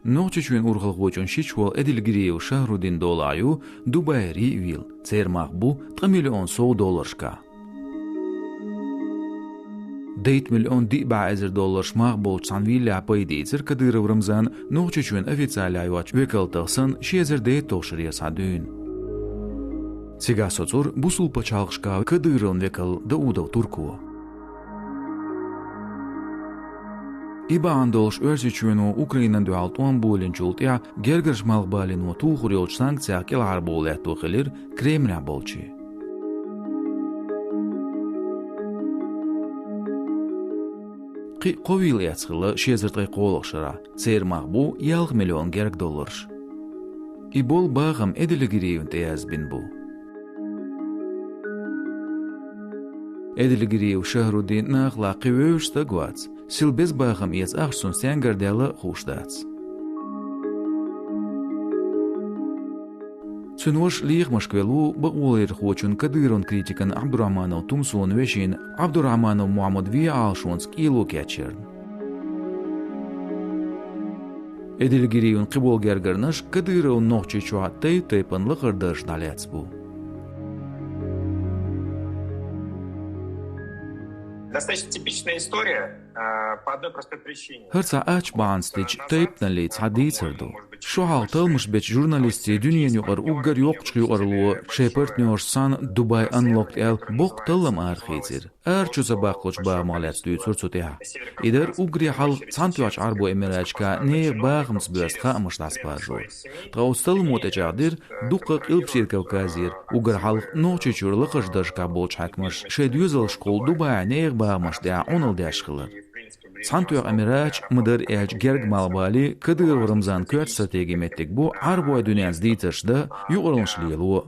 Noçuçun urğulğuçun şiçwol edilgiriw Şahrudin dolayu Dubai Rivil. Cermaq bu $3 milyon. $8 milyon $10 şmaq bolçan villa paydiçir Kadyrov Ramzan noçuçun ofitsialyaýwaç wekaltaxsyn şezirde toşryya sadyn. Sigasotur busul paçalğışka Kadyrov wekal Daudaw Turkow. İbandolş örsiçünu Ukrainan dualtuan bolinçultya gergirş malbalin ve tuğuryoç sanksiya kelar bolet tuğilir Kremlya bolçi. Qovil yatsılı şezirtay qolaqşıra, cermaq bu $1 milyon $. İbol bağım ediligiriyun teyazbin bu. Ediligiriw Şahrudin naqla qivöşta gwats. Silbez bağım yaz axsun sengardela xuşdats. Çynwoş liğ Moskvelu baqolir xoçun Kadyron kritikan Abdurrahmanov Tumsun veşin Abdurrahmanov Muhammadvi alşonsk ilu keçern. Ediligiriwun qibol gergirnaş Kadyrov noqçi çuatay taypanlı qırdaş dalyats bu. Достаточно типичная история по одной простой причине. Hırsa aç bağınstiç taypna leyts hadiytsırdu. Şu haltılmış beç jurnalisti dünyen yuqar uggar yoqçı yuqarluğu şepertniyorsan Dubai Unlocked el boqtılım arxizir. Arçuza baqoç bağmalat düytsür çutya. İder ugri hal çantyaç arbo emeraçka ne bağımız böstqa amıştas parjur. Traustıl motecadir duqaq ilpşir Kavkazir. Uggar hal noçiçurlı qıждышka bolç hakmış. Şedyüzıl şkol Dubai ne bağmış da onul daşqılır. Çantyaç emeraç mıdır elç gerg malbali Kadyrov Ramzan köt strategimettik bu arbo dünyaz diytışda yuqarılmışlıyılı.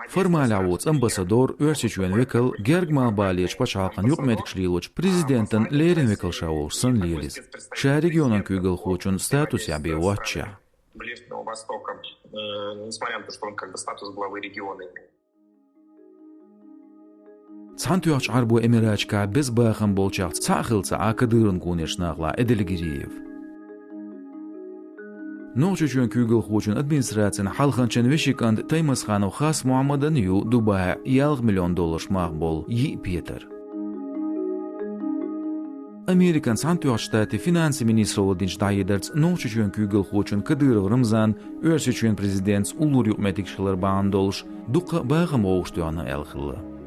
Formalavots ambasador örsiçüen vekal gerg malbaliyeç paçalqan yuqmetikşliyiloç prezidentin lerin vekalşavolşsın liyilis. Şa regionan kügül xoçun status yabi watcha. Ближнего Востока, несмотря на то, что он как бы статус главы региона имеет. Çantyaç arbo emeraçka biz bağım bolçaq çaxılsa Kadyrın koneşnaqla ediligiriyev. Noçuçun kügül xoçun administrasiyan halxançın veşikand Taymasxanov xas Muhammadan yu Dubai $1 milyon maqbol yi Peter. Amerikan Çantyaç ştati finansi ministri Odinç Dayiderts noçuçun kügül xoçun Kadyrov Ramzan örsiçün prezident ulur yuqmetikşiler bağındolş duqa bağım oğuştuyanı elxilli.